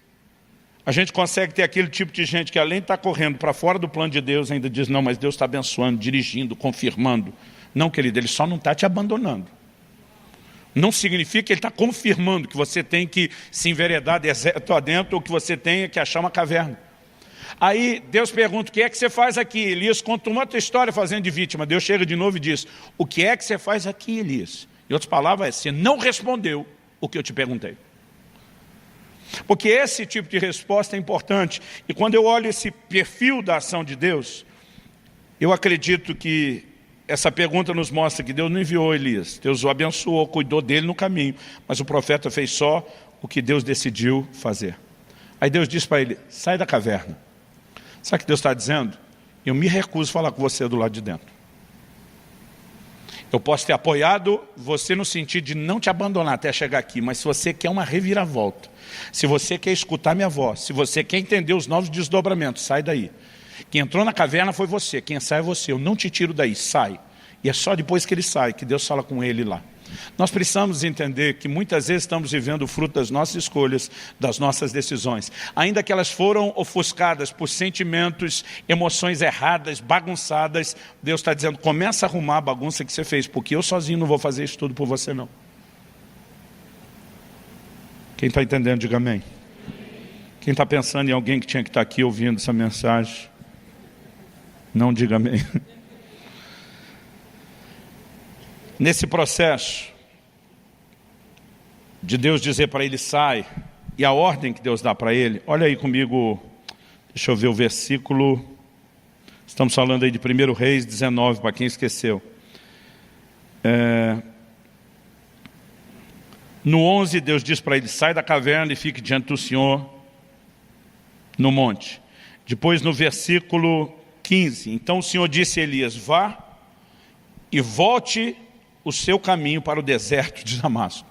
a gente consegue ter aquele tipo de gente que além de estar correndo para fora do plano de Deus, ainda diz, não, mas Deus está abençoando, dirigindo, confirmando. Não, querido, Ele só não está te abandonando. Não significa que Ele está confirmando que você tem que se enveredar deserto adentro ou que você tenha que achar uma caverna. Aí Deus pergunta, o que é que você faz aqui? Elias conta uma outra história fazendo de vítima. Deus chega de novo e diz, o que é que você faz aqui, Elias? Em outras palavras, você não respondeu o que eu te perguntei. Porque esse tipo de resposta é importante. E quando eu olho esse perfil da ação de Deus, eu acredito que essa pergunta nos mostra que Deus não enviou Elias. Deus o abençoou, cuidou dele no caminho. Mas o profeta fez só o que Deus decidiu fazer. Aí Deus diz para ele, sai da caverna. Sabe o que Deus está dizendo? Eu me recuso a falar com você do lado de dentro. Eu posso ter apoiado você no sentido de não te abandonar até chegar aqui, mas se você quer uma reviravolta, se você quer escutar minha voz, se você quer entender os novos desdobramentos, sai daí. Quem entrou na caverna foi você, quem sai é você, eu não te tiro daí, sai. E é só depois que ele sai, que Deus fala com ele lá. Nós precisamos entender que muitas vezes estamos vivendo o fruto das nossas escolhas, das nossas decisões. Ainda que elas foram ofuscadas por sentimentos, emoções erradas, bagunçadas, Deus está dizendo, começa a arrumar a bagunça que você fez, porque eu sozinho não vou fazer isso tudo por você não. Quem está entendendo, diga amém. Quem está pensando em alguém que tinha que estar aqui ouvindo essa mensagem, não diga amém. Nesse processo de Deus dizer para ele sai, e a ordem que Deus dá para ele, olha aí comigo, deixa eu ver o versículo, estamos falando aí de 1 Reis 19, para quem esqueceu. No 11, Deus diz para ele, sai da caverna e fique diante do Senhor no monte. Depois no versículo 15, então o Senhor disse a Elias, vá e volte o seu caminho para o deserto de Damasco.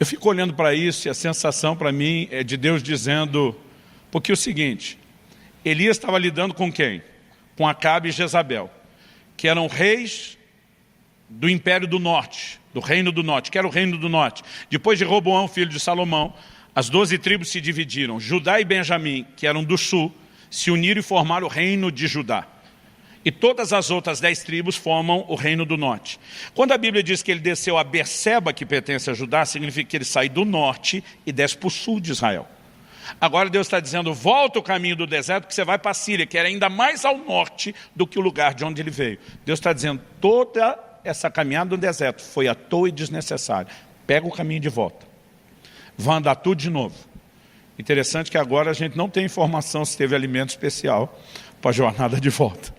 Eu fico olhando para isso e a sensação para mim é de Deus dizendo, porque é o seguinte, Elias estava lidando com quem? Com Acabe e Jezabel, que eram reis do Império do Norte, do Reino do Norte, que era o Reino do Norte. Depois de Roboão, filho de Salomão, as 12 tribos se dividiram. Judá e Benjamim, que eram do sul, se uniram e formaram o Reino de Judá. E todas as outras 10 tribos formam o Reino do Norte. Quando a Bíblia diz que ele desceu a Berseba, que pertence a Judá, significa que ele sai do norte e desce para o sul de Israel. Agora Deus está dizendo, volta o caminho do deserto, porque você vai para a Síria, que era ainda mais ao norte do que o lugar de onde ele veio. Deus está dizendo, toda essa caminhada no deserto foi à toa e desnecessária. Pega o caminho de volta. Vai andar tudo de novo. Interessante que agora a gente não tem informação se teve alimento especial para a jornada de volta.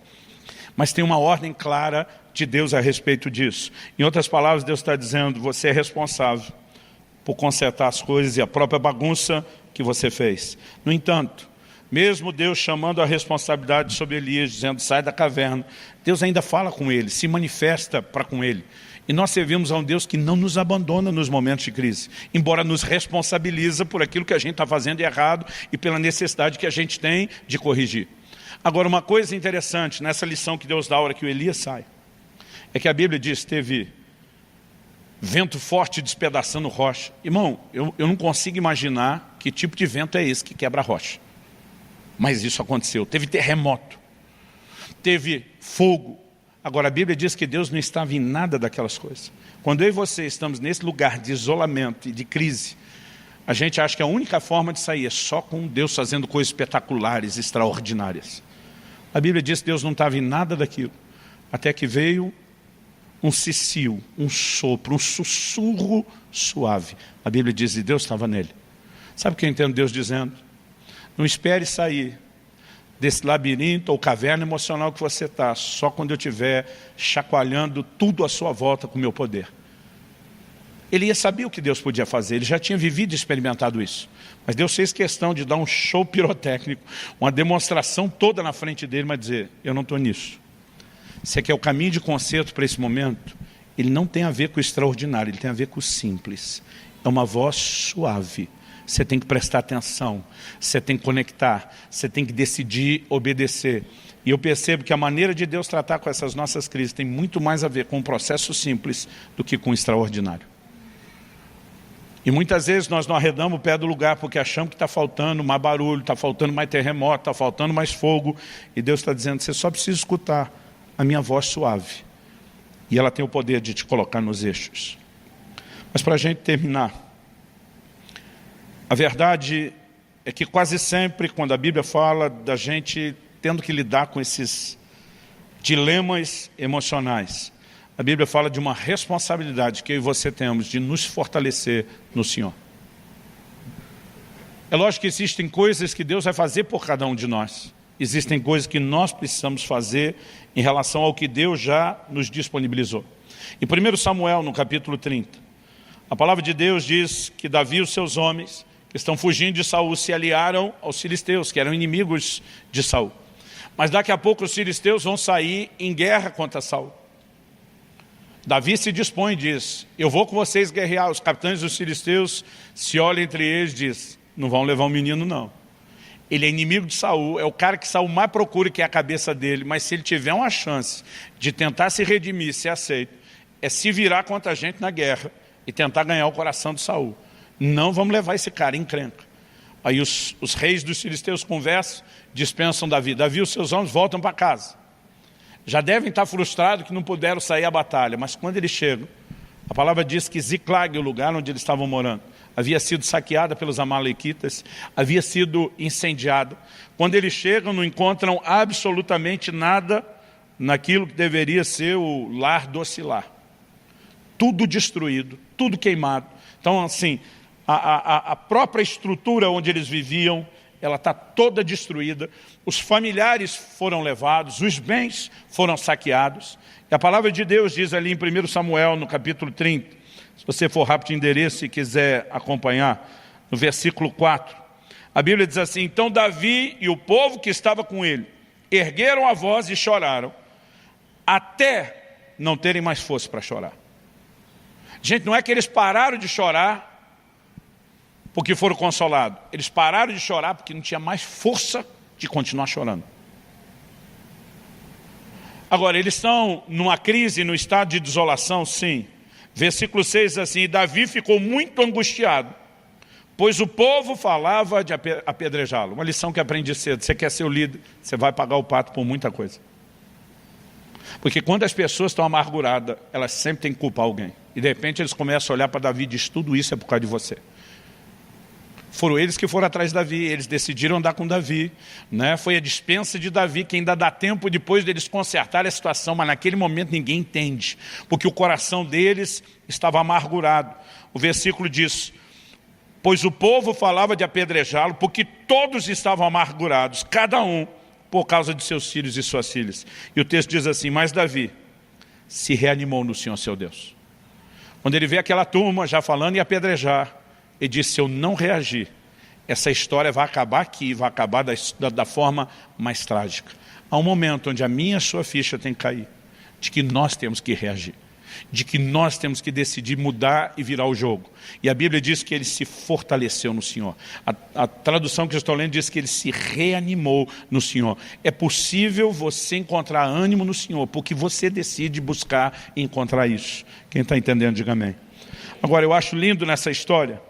Mas tem uma ordem clara de Deus a respeito disso. Em outras palavras, Deus está dizendo, você é responsável por consertar as coisas e a própria bagunça que você fez. No entanto, mesmo Deus chamando a responsabilidade sobre Elias, dizendo, sai da caverna, Deus ainda fala com ele, se manifesta para com ele. E nós servimos a um Deus que não nos abandona nos momentos de crise, embora nos responsabiliza por aquilo que a gente está fazendo de errado e pela necessidade que a gente tem de corrigir. Agora, uma coisa interessante nessa lição que Deus dá na hora que o Elias sai, é que a Bíblia diz, teve vento forte despedaçando rocha. Irmão, eu não consigo imaginar que tipo de vento é esse que quebra a rocha. Mas isso aconteceu. Teve terremoto, teve fogo. Agora, a Bíblia diz que Deus não estava em nada daquelas coisas. Quando eu e você estamos nesse lugar de isolamento e de crise, a gente acha que a única forma de sair é só com Deus fazendo coisas espetaculares, extraordinárias. A Bíblia diz que Deus não estava em nada daquilo, até que veio um cicio, um sopro, um sussurro suave. A Bíblia diz que Deus estava nele. Sabe o que eu entendo Deus dizendo? Não espere sair desse labirinto ou caverna emocional que você está, só quando eu estiver chacoalhando tudo à sua volta com o meu poder. Ele sabia o que Deus podia fazer, ele já tinha vivido e experimentado isso. Mas Deus fez questão de dar um show pirotécnico, uma demonstração toda na frente dele, mas dizer, eu não estou nisso. Você quer o caminho de conserto para esse momento? Ele não tem a ver com o extraordinário, ele tem a ver com o simples. É uma voz suave. Você tem que prestar atenção, você tem que conectar, você tem que decidir obedecer. E eu percebo que a maneira de Deus tratar com essas nossas crises tem muito mais a ver com um processo simples do que com o extraordinário. E muitas vezes nós não arredamos o pé do lugar porque achamos que está faltando mais barulho, está faltando mais terremoto, está faltando mais fogo. E Deus está dizendo, você só precisa escutar a minha voz suave. E ela tem o poder de te colocar nos eixos. Mas para a gente terminar, a verdade é que quase sempre, quando a Bíblia fala da gente tendo que lidar com esses dilemas emocionais, a Bíblia fala de uma responsabilidade que eu e você temos de nos fortalecer no Senhor. É lógico que existem coisas que Deus vai fazer por cada um de nós. Existem coisas que nós precisamos fazer em relação ao que Deus já nos disponibilizou. Em 1 Samuel, no capítulo 30, a palavra de Deus diz que Davi e os seus homens, que estão fugindo de Saul, se aliaram aos filisteus, que eram inimigos de Saul. Mas daqui a pouco os filisteus vão sair em guerra contra Saul. Davi se dispõe e diz, eu vou com vocês guerrear. Os capitães dos filisteus se olham entre eles e dizem, não vão levar um menino não. Ele é inimigo de Saul, é o cara que Saul mais procura, que é a cabeça dele, mas se ele tiver uma chance de tentar se redimir, ser aceito, é se virar contra a gente na guerra e tentar ganhar o coração de Saul. Não vamos levar esse cara em encrenca. Aí os reis dos filisteus conversam, dispensam Davi. Davi e os seus homens voltam para casa. Já devem estar frustrados que não puderam sair à batalha, mas quando eles chegam, a palavra diz que Ziclag, o lugar onde eles estavam morando, havia sido saqueada pelos amalequitas, havia sido incendiada. Quando eles chegam, não encontram absolutamente nada naquilo que deveria ser o lar do lar. Tudo destruído, tudo queimado. Então, assim, a própria estrutura onde eles viviam, ela está toda destruída, os familiares foram levados, os bens foram saqueados. E a palavra de Deus diz ali em 1 Samuel, no capítulo 30, se você for rápido de endereço e quiser acompanhar, no versículo 4, a Bíblia diz assim, então Davi e o povo que estava com ele, ergueram a voz e choraram, até não terem mais força para chorar. Gente, não é que eles pararam de chorar porque foram consolados. Eles pararam de chorar porque não tinha mais força de continuar chorando. Agora, eles estão numa crise, no estado de desolação, sim. Versículo 6 diz assim, Davi ficou muito angustiado, pois o povo falava de apedrejá-lo. Uma lição que aprendi cedo, você quer ser o líder, você vai pagar o pato por muita coisa. Porque quando as pessoas estão amarguradas, elas sempre têm que culpar alguém. E de repente eles começam a olhar para Davi e dizem, tudo isso é por causa de você. Foram eles que foram atrás de Davi, eles decidiram andar com Davi, né? Foi a dispensa de Davi que ainda dá tempo depois deles consertarem a situação, mas naquele momento ninguém entende, porque o coração deles estava amargurado. O versículo diz, pois o povo falava de apedrejá-lo, porque todos estavam amargurados, cada um por causa de seus filhos e suas filhas. E o texto diz assim, mas Davi se reanimou no Senhor seu Deus. Quando ele vê aquela turma já falando em apedrejar, ele disse, se eu não reagir, essa história vai acabar aqui, vai acabar da forma mais trágica. Há um momento onde a minha e a sua ficha tem que cair, de que nós temos que reagir, de que nós temos que decidir mudar e virar o jogo. E a Bíblia diz que ele se fortaleceu no Senhor. A tradução que eu estou lendo diz que ele se reanimou no Senhor. É possível você encontrar ânimo no Senhor, porque você decide buscar e encontrar isso. Quem está entendendo, diga amém. Agora, eu acho lindo nessa história,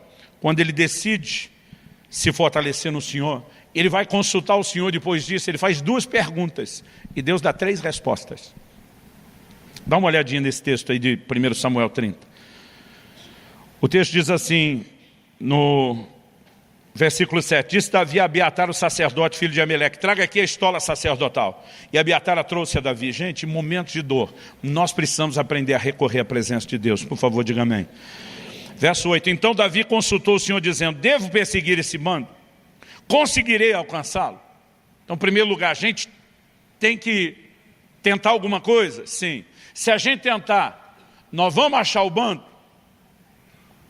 quando ele decide se fortalecer no Senhor, ele vai consultar o Senhor depois disso, ele faz 2 perguntas, e Deus dá 3 respostas. Dá uma olhadinha nesse texto aí de 1 Samuel 30. O texto diz assim, no versículo 7, disse Davi a Abiatar, o sacerdote, filho de Ameleque, traga aqui a estola sacerdotal. E Abiatar a trouxe a Davi. Gente, em momentos de dor, nós precisamos aprender a recorrer à presença de Deus. Por favor, diga amém. Verso 8, então Davi consultou o Senhor dizendo, devo perseguir esse bando? Conseguirei alcançá-lo? Então, em primeiro lugar, a gente tem que tentar alguma coisa? Sim. Se a gente tentar, nós vamos achar o bando?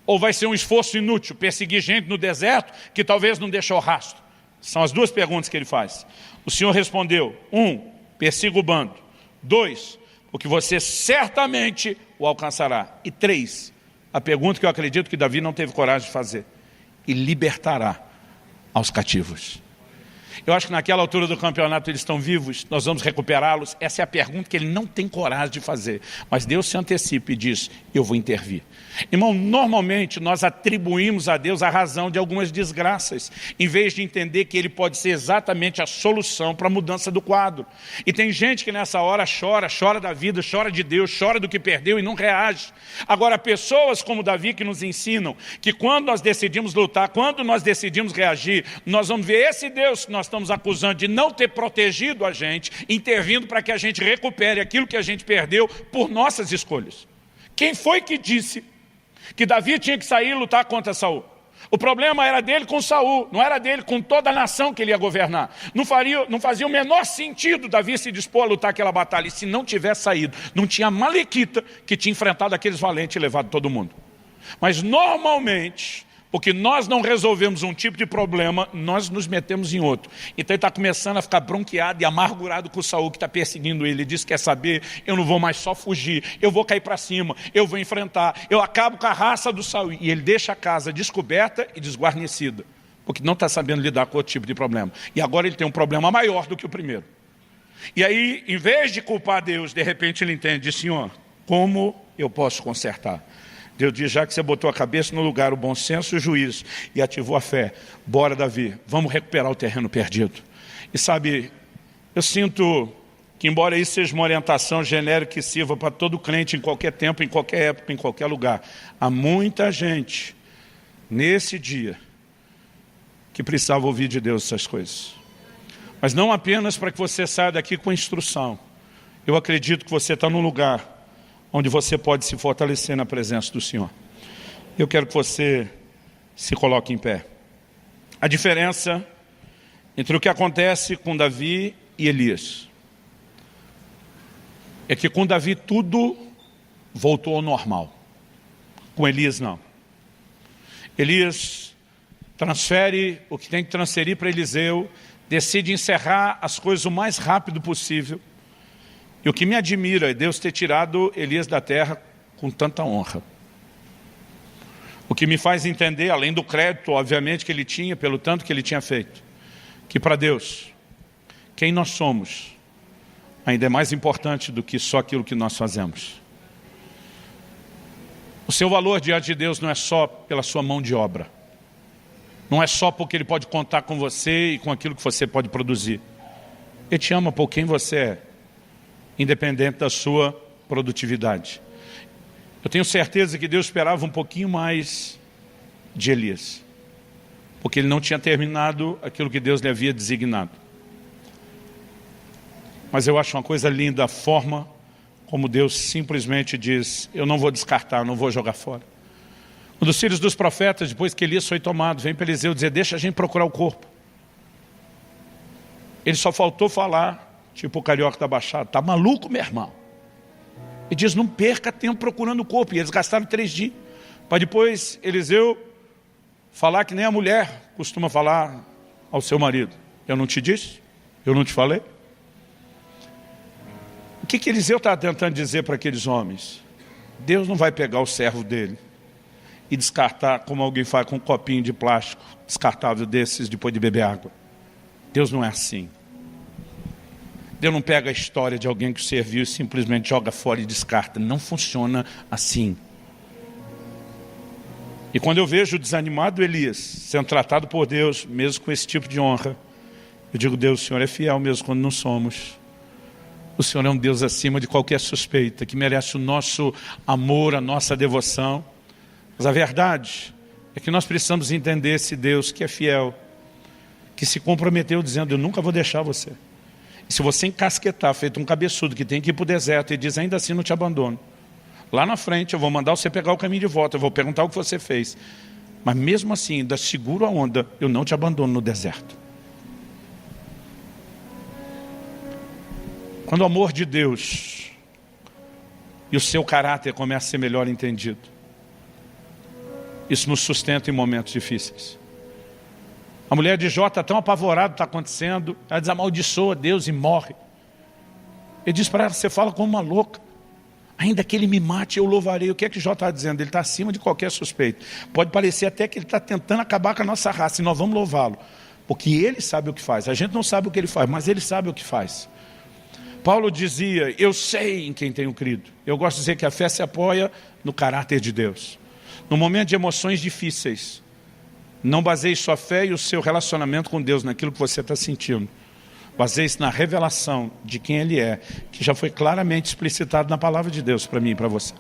Ou vai ser um esforço inútil, perseguir gente no deserto que talvez não deixou rastro? São as duas perguntas que ele faz. O Senhor respondeu: 1, persiga o bando. 2, porque você certamente o alcançará. E 3, a pergunta que eu acredito que Davi não teve coragem de fazer: e libertará aos cativos. Eu acho que naquela altura do campeonato eles estão vivos, nós vamos recuperá-los. Essa é a pergunta que ele não tem coragem de fazer. Mas Deus se antecipa e diz: eu vou intervir. Irmão, normalmente nós atribuímos a Deus a razão de algumas desgraças, em vez de entender que Ele pode ser exatamente a solução para a mudança do quadro. E tem gente que nessa hora chora da vida, chora de Deus, chora do que perdeu e não reage. Agora, pessoas como Davi que nos ensinam que quando nós decidimos lutar, quando nós decidimos reagir, nós vamos ver esse Deus que nós estamos acusando de não ter protegido a gente, intervindo para que a gente recupere aquilo que a gente perdeu por nossas escolhas. Quem foi que disse que Davi tinha que sair e lutar contra Saul? O problema era dele com Saul, não era dele com toda a nação que ele ia governar. Não fazia o menor sentido Davi se dispor a lutar aquela batalha. E se não tivesse saído, não tinha Malequita que tinha enfrentado aqueles valentes e levado todo mundo. Mas normalmente, porque nós não resolvemos um tipo de problema, nós nos metemos em outro. Então ele está começando a ficar bronqueado e amargurado com o Saul que está perseguindo ele. Ele diz: quer saber, eu não vou mais só fugir, eu vou cair para cima, eu vou enfrentar, eu acabo com a raça do Saul. E ele deixa a casa descoberta e desguarnecida, porque não está sabendo lidar com outro tipo de problema. E agora ele tem um problema maior do que o primeiro. E aí, em vez de culpar Deus, de repente ele entende: diz: Senhor, como eu posso consertar? Deus diz: já que você botou a cabeça no lugar, o bom senso e o juízo, e ativou a fé, bora, Davi, vamos recuperar o terreno perdido. E sabe, eu sinto que, embora isso seja uma orientação genérica que sirva para todo crente em qualquer tempo, em qualquer época, em qualquer lugar, há muita gente nesse dia que precisava ouvir de Deus essas coisas. Mas não apenas para que você saia daqui com instrução. Eu acredito que você está num lugar onde você pode se fortalecer na presença do Senhor. Eu quero que você se coloque em pé. A diferença entre o que acontece com Davi e Elias é que com Davi tudo voltou ao normal. Com Elias não. Elias transfere o que tem que transferir para Eliseu, decide encerrar as coisas o mais rápido possível. E o que me admira é Deus ter tirado Elias da terra com tanta honra. O que me faz entender, além do crédito, obviamente, que ele tinha, pelo tanto que ele tinha feito, que para Deus, quem nós somos, ainda é mais importante do que só aquilo que nós fazemos. O seu valor diante de Deus não é só pela sua mão de obra. Não é só porque Ele pode contar com você e com aquilo que você pode produzir. Ele te ama por quem você é, independente da sua produtividade. Eu tenho certeza que Deus esperava um pouquinho mais de Elias, porque ele não tinha terminado aquilo que Deus lhe havia designado. Mas eu acho uma coisa linda a forma como Deus simplesmente diz: eu não vou descartar, não vou jogar fora. Um dos filhos dos profetas, depois que Elias foi tomado, vem para Eliseu dizer: deixa a gente procurar o corpo. Ele só faltou falar, tipo o carioca da Baixada: tá maluco, meu irmão? Ele diz: não perca tempo procurando o corpo. E eles gastaram 3 dias. Para depois Eliseu falar que nem a mulher costuma falar ao seu marido: eu não te disse? Eu não te falei? O que Eliseu está tentando dizer para aqueles homens? Deus não vai pegar o servo dele e descartar como alguém faz com um copinho de plástico descartável desses depois de beber água. Deus não é assim. Deus não pega a história de alguém que serviu e simplesmente joga fora e descarta. Não funciona assim. E quando eu vejo o desanimado Elias sendo tratado por Deus, mesmo com esse tipo de honra, eu digo: Deus, o Senhor é fiel mesmo quando não somos. O Senhor é um Deus acima de qualquer suspeita, que merece o nosso amor, a nossa devoção. Mas a verdade é que nós precisamos entender esse Deus que é fiel, que se comprometeu dizendo: eu nunca vou deixar você. E se você encasquetar, feito um cabeçudo que tem que ir para o deserto e diz: ainda assim não te abandono, lá na frente eu vou mandar você pegar o caminho de volta, eu vou perguntar o que você fez, mas mesmo assim ainda seguro a onda, eu não te abandono no deserto. Quando o amor de Deus e o seu caráter começa a ser melhor entendido, Isso nos sustenta em momentos difíceis. A mulher de Jó está tão apavorada do que está acontecendo, ela desamaldiçoa Deus e morre. Ele diz para ela, você fala como uma louca. Ainda que ele me mate, eu louvarei. O que é que Jó está dizendo? Ele está acima de qualquer suspeito. Pode parecer até que ele está tentando acabar com a nossa raça, e nós vamos louvá-lo. Porque ele sabe o que faz. A gente não sabe o que ele faz, mas ele sabe o que faz. Paulo dizia, eu sei em quem tenho crido. Eu gosto de dizer que a fé se apoia no caráter de Deus. No momento de emoções difíceis, não baseie sua fé e o seu relacionamento com Deus naquilo que você está sentindo. Baseie-se na revelação de quem Ele é, que já foi claramente explicitado na palavra de Deus para mim e para você.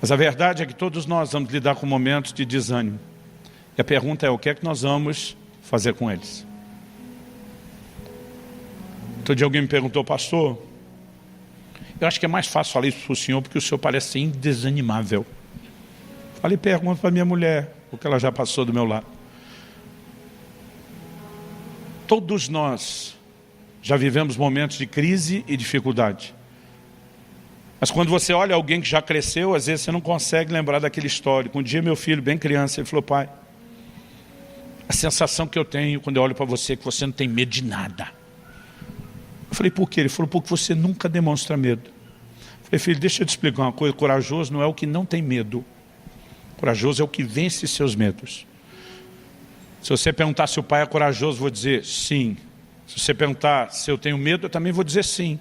Mas a verdade é que todos nós vamos lidar com momentos de desânimo. E a pergunta é, o que é que nós vamos fazer com eles? Outro dia alguém me perguntou, pastor, eu acho que é mais fácil falar isso para o senhor, porque o senhor parece ser indesanimável. Falei, pergunta para minha mulher, porque ela já passou do meu lado. Todos nós já vivemos momentos de crise e dificuldade. Mas quando você olha alguém que já cresceu, às vezes você não consegue lembrar daquele histórico. Um dia meu filho, bem criança, ele falou, pai, a sensação que eu tenho quando eu olho para você é que você não tem medo de nada. Eu falei, por quê? Ele falou, porque você nunca demonstra medo. Eu falei, filho, deixa eu te explicar uma coisa, corajoso não é o que não tem medo. Corajoso é o que vence seus medos. Se você perguntar se o pai é corajoso, eu vou dizer sim. Se você perguntar se eu tenho medo, eu também vou dizer sim.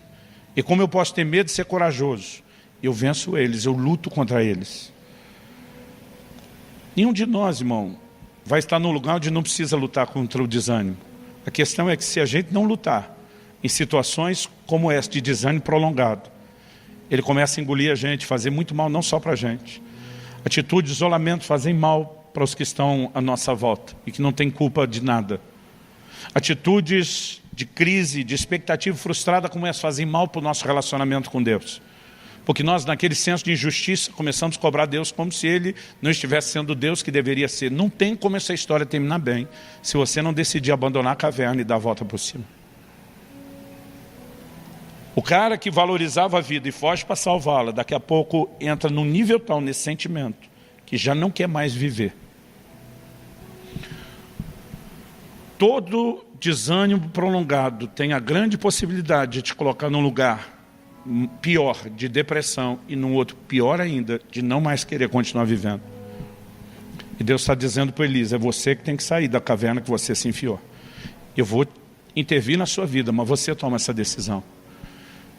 E como eu posso ter medo de ser corajoso? Eu venço eles, eu luto contra eles. Nenhum de nós, irmão, vai estar num lugar onde não precisa lutar contra o desânimo. A questão é que se a gente não lutar em situações como essa de desânimo prolongado, ele começa a engolir a gente, fazer muito mal não só para a gente. Atitudes de isolamento fazem mal para os que estão à nossa volta e que não têm culpa de nada. Atitudes de crise, de expectativa frustrada começam a fazer mal para o nosso relacionamento com Deus. Porque nós, naquele senso de injustiça, começamos a cobrar Deus como se Ele não estivesse sendo Deus que deveria ser. Não tem como essa história terminar bem se você não decidir abandonar a caverna e dar a volta por cima. O cara que valorizava a vida e foge para salvá-la, daqui a pouco entra num nível tal nesse sentimento, que já não quer mais viver. Todo desânimo prolongado tem a grande possibilidade de te colocar num lugar pior, de depressão, e num outro pior ainda, de não mais querer continuar vivendo. E Deus está dizendo para Elisa, é você que tem que sair da caverna que você se enfiou. Eu vou intervir na sua vida, mas você toma essa decisão.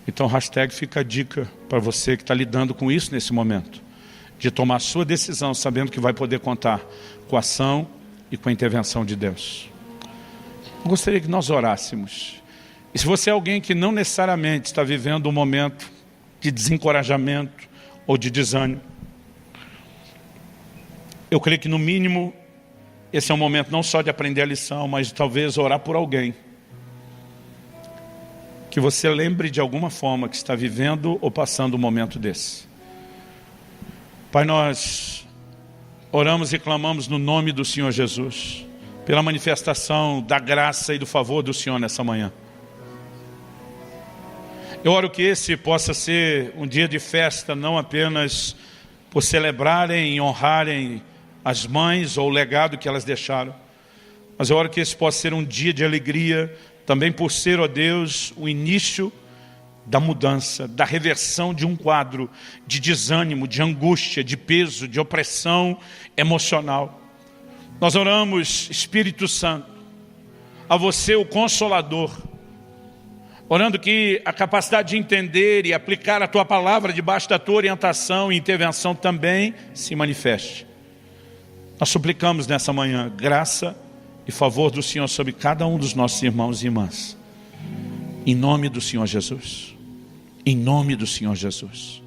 Então, hashtag fica a dica para você que está lidando com isso nesse momento, de tomar a sua decisão, sabendo que vai poder contar com a ação e com a intervenção de Deus. Eu gostaria que nós orássemos. E se você é alguém que não necessariamente está vivendo um momento de desencorajamento ou de desânimo, eu creio que no mínimo esse é um momento não só de aprender a lição, mas de talvez orar por alguém que você lembre de alguma forma que está vivendo ou passando um momento desse. Pai, nós oramos e clamamos no nome do Senhor Jesus, pela manifestação da graça e do favor do Senhor nessa manhã. Eu oro que esse possa ser um dia de festa, não apenas por celebrarem e honrarem as mães ou o legado que elas deixaram, mas eu oro que esse possa ser um dia de alegria, também por ser, ó Deus, o início da mudança, da reversão de um quadro de desânimo, de angústia, de peso, de opressão emocional. Nós oramos, Espírito Santo, a você o Consolador, orando que a capacidade de entender e aplicar a Tua palavra debaixo da Tua orientação e intervenção também se manifeste. Nós suplicamos nessa manhã graça e favor do Senhor sobre cada um dos nossos irmãos e irmãs. Em nome do Senhor Jesus. Em nome do Senhor Jesus.